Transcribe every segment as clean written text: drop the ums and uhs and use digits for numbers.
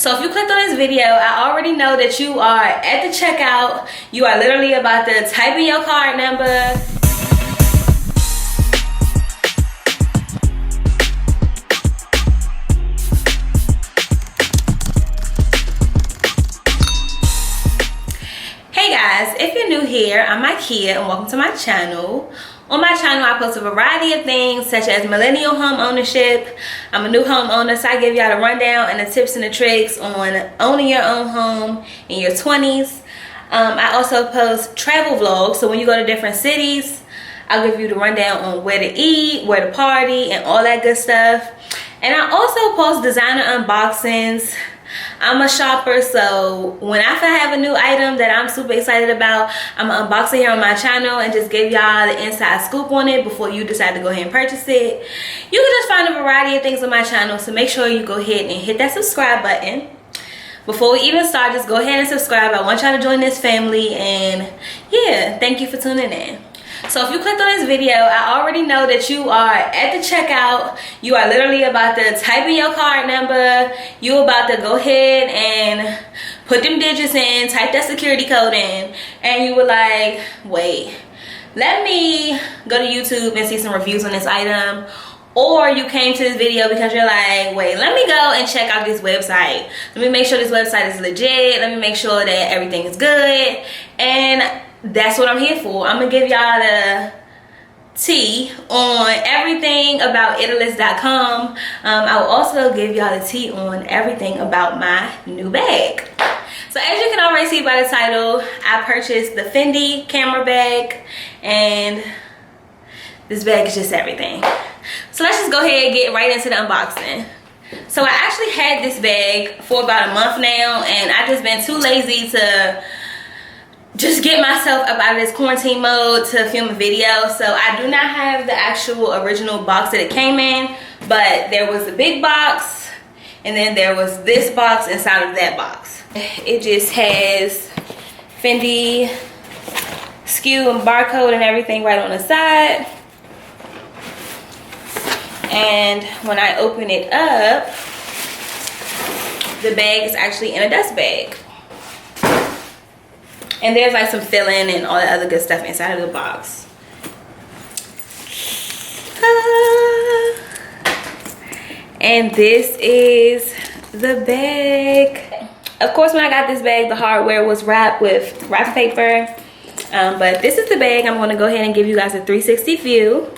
So if you clicked on this video, I already know that you are at the checkout. You are literally about to type in your card number. Hey guys, if you're new here, I'm Mykia and welcome to my channel. On my channel, I post a variety of things such as millennial home ownership. I'm a new homeowner, so I give y'all the rundown and the tips and the tricks on owning your own home in your 20s. I also post travel vlogs, so when you go to different cities, I'll give you the rundown on where to eat, where to party, and all that good stuff. And I also post designer unboxings. I'm a shopper, so when I have a new item that I'm super excited about, I'm gonna unbox it here on my channel and just give y'all the inside scoop on it before you decide to go ahead and purchase it. You can just find a variety of things on my channel, so make sure you go ahead and hit that subscribe button. Before we even start, just go ahead and subscribe. I want y'all to join this family, and yeah, thank you for tuning in. So if you clicked on this video, I already know that you are at the checkout. You are literally about to type in your card number. You're about to go ahead and put them digits in, type that security code in, and you were like, wait, let me go to YouTube and see some reviews on this item. Or you came to this video because you're like, wait, let me go and check out this website. Let me make sure this website is legit. Let me make sure that everything is good. And that's what I'm here for. I'm gonna give y'all the tea on everything about Ebates.com. I will also give y'all the tea on everything about my new bag. So as you can already see by the title, I purchased the Fendi camera bag, and this bag is just everything. So let's just go ahead and get right into the unboxing. So I actually had this bag for about a month now, and I just been too lazy to just get myself up out of this quarantine mode to film a video. So I do not have the actual original box that it came in, but there was a big box and then there was this box inside of that box. It just has Fendi SKU and barcode and everything right on the side. And when I open it up, the bag is actually in a dust bag. And there's like some filling and all the other good stuff inside of the box. And this is the bag. Of course, when I got this bag, the hardware was wrapped with wrapping paper. But this is the bag. I'm gonna go ahead and give you guys a 360 view.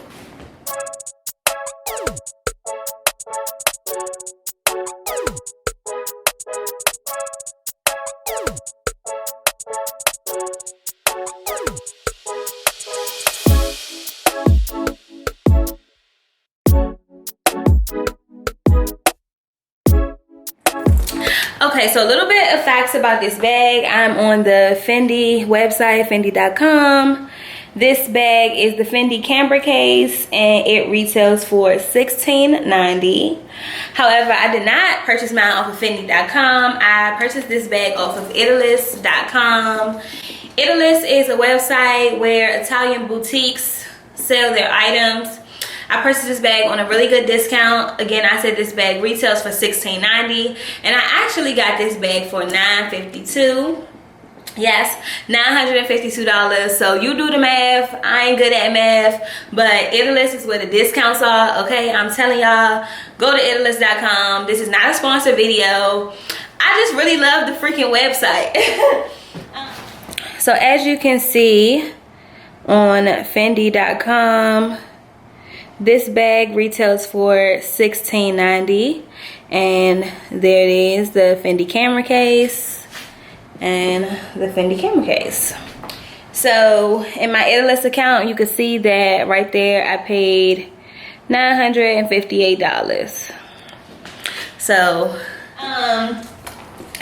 Okay, so a little bit of facts about this bag. I'm on the Fendi website, fendi.com. This bag is the Fendi camera case, and it retails for $16.90. However, I did not purchase mine off of fendi.com. I purchased this bag off of Ebates.com. Ebates is a website where Italian boutiques sell their items. I purchased this bag on a really good discount. Again, I said this bag retails for $16.90, and I actually got this bag for $9.52. Yes, $952. So you do the math. I ain't good at math, but Ebates is where the discounts are. Okay, I'm telling y'all, go to Ebates.com. This is not a sponsored video. I just really love the freaking website. So as you can see on Fendi.com, this bag retails for $16.90, and there it is, the Fendi camera case and the Fendi camera case. So in my Ebates account, you can see that right there I paid $958. So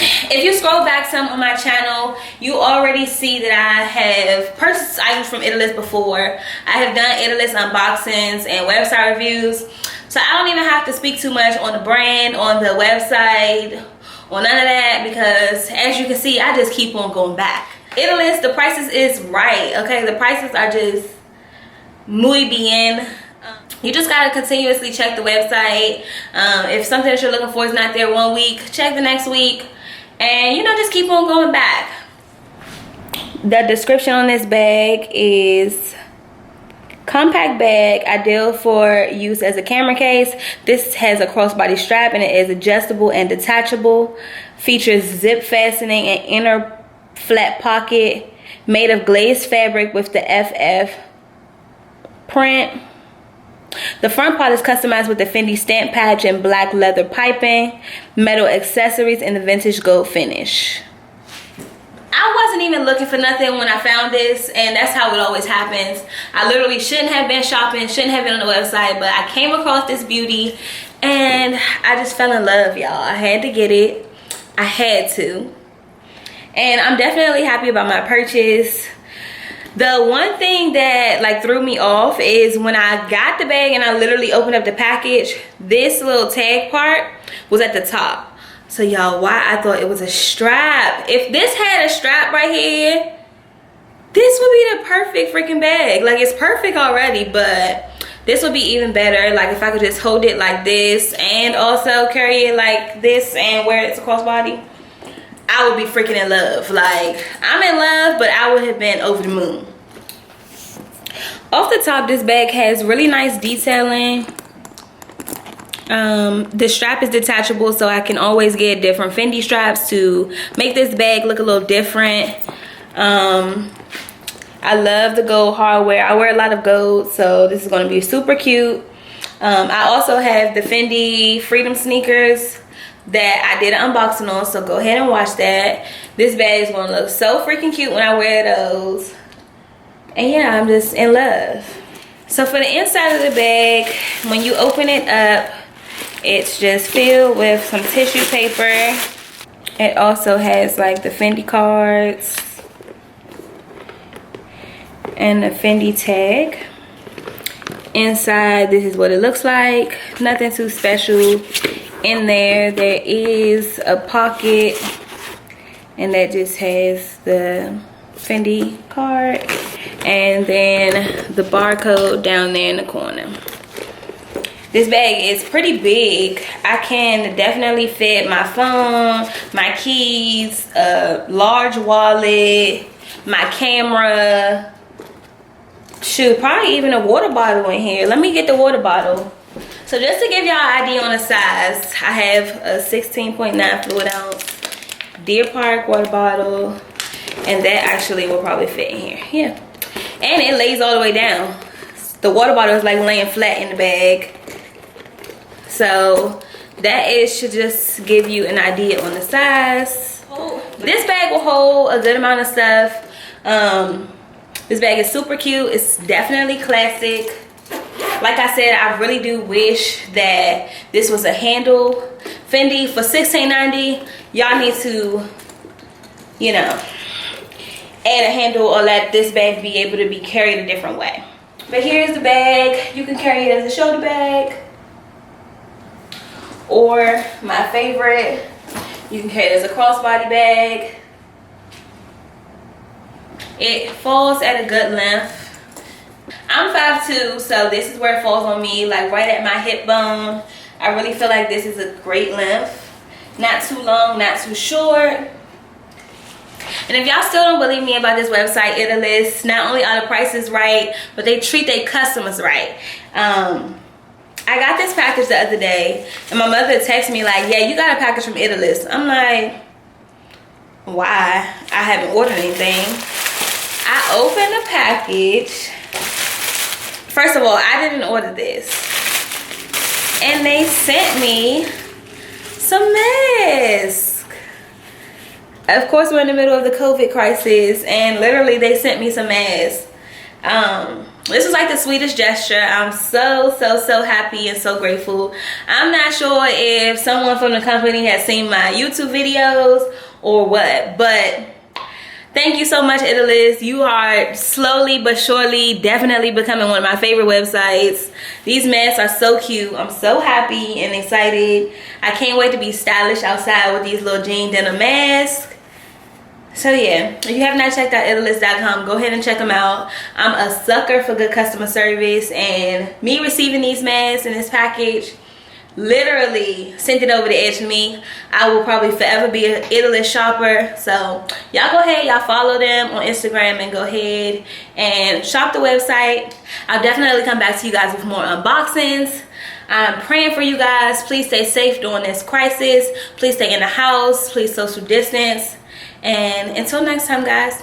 if you scroll back some on my channel, you already see that I have purchased items from Ebates before. I have done Ebates unboxings and website reviews, so I don't even have to speak too much on the brand, on the website, on none of that, because as you can see, I just keep on going back. Ebates, the prices is right, okay? The prices are just muy bien. You just gotta continuously check the website. If something that you're looking for is not there one week, check the next week, and you know, just keep on going back. The description on this bag is compact bag, ideal for use as a camera case. This has a crossbody strap and it is adjustable and detachable. Features zip fastening and inner flat pocket. Made of glazed fabric with the FF print. The front part is customized with the Fendi stamp patch and black leather piping, metal accessories, and the vintage gold finish. I wasn't even looking for nothing when I found this, and that's how it always happens. I literally shouldn't have been shopping, shouldn't have been on the website, but I came across this beauty and I just fell in love, y'all. I had to get it. I had to. And I'm definitely happy about my purchase. The one thing that like threw me off is when I got the bag and I literally opened up the package, this little tag part was at the top. So y'all, why I thought it was a strap. If this had a strap right here, this would be the perfect freaking bag. Like, it's perfect already, but this would be even better. Like if I could just hold it like this and also carry it like this and wear it as a crossbody, I would be freaking in love. Like, I'm in love, but I would have been over the moon. Off the top, this bag has really nice detailing. The strap is detachable, so I can always get different Fendi straps to make this bag look a little different. I love the gold hardware. I wear a lot of gold, so this is going to be super cute. I also have the Fendi Freedom sneakers that I did an unboxing on, so go ahead and watch that. This bag is going to look so freaking cute when I wear those. And yeah, I'm just in love. So for the inside of the bag, when you open it up, it's just filled with some tissue paper. It also has like the Fendi cards and the Fendi tag. Inside, this is what it looks like. Nothing too special in there. There is a pocket, and that just has the Fendi card, and then the barcode down there in the corner. This bag is pretty big. I can definitely fit my phone, my keys, a large wallet, my camera, shoot, probably even a water bottle in here. Let me get the water bottle. So just to give y'all an idea on the size, I have a 16.9 fluid ounce Deer Park water bottle, and that actually will probably fit in here. Yeah, and it lays all the way down. The water bottle is like laying flat in the bag. So that is should just give you an idea on the size. This bag will hold a good amount of stuff. This bag is super cute. It's definitely classic. Like I said, I really do wish that this was a handle. Fendi for $16.90. Y'all need to, you know, add a handle or let this bag be able to be carried a different way. But here's the bag. You can carry it as a shoulder bag, or my favorite, you can carry it as a crossbody bag. It falls at a good length. I'm 5'2", so this is where it falls on me, like right at my hip bone. I really feel like this is a great length. Not too long, not too short. And if y'all still don't believe me about this website, Ebates, not only are the prices right, but they treat their customers right. I got this package the other day, and my mother texted me like, yeah, you got a package from Ebates. I'm like, why? I haven't ordered anything. I opened the package. First of all, I didn't order this. And they sent me some masks. Of course, we're in the middle of the COVID crisis, and literally they sent me some masks. This was like the sweetest gesture. I'm so happy and so grateful. I'm not sure if someone from the company has seen my YouTube videos or what, but thank you so much, Ebates. You are slowly but surely definitely becoming one of my favorite websites. These masks are so cute. I'm so happy and excited. I can't wait to be stylish outside with these little jean denim masks. So yeah, if you have not checked out Ebates.com, go ahead and check them out. I'm a sucker for good customer service, and me receiving these masks in this package literally sent it over the edge for me. I will probably forever be an Ebates shopper. So y'all go ahead, y'all follow them on Instagram and go ahead and shop the website. I'll definitely come back to you guys with more unboxings. I'm praying for you guys. Please stay safe during this crisis. Please stay in the house. Please social distance. And until next time, guys.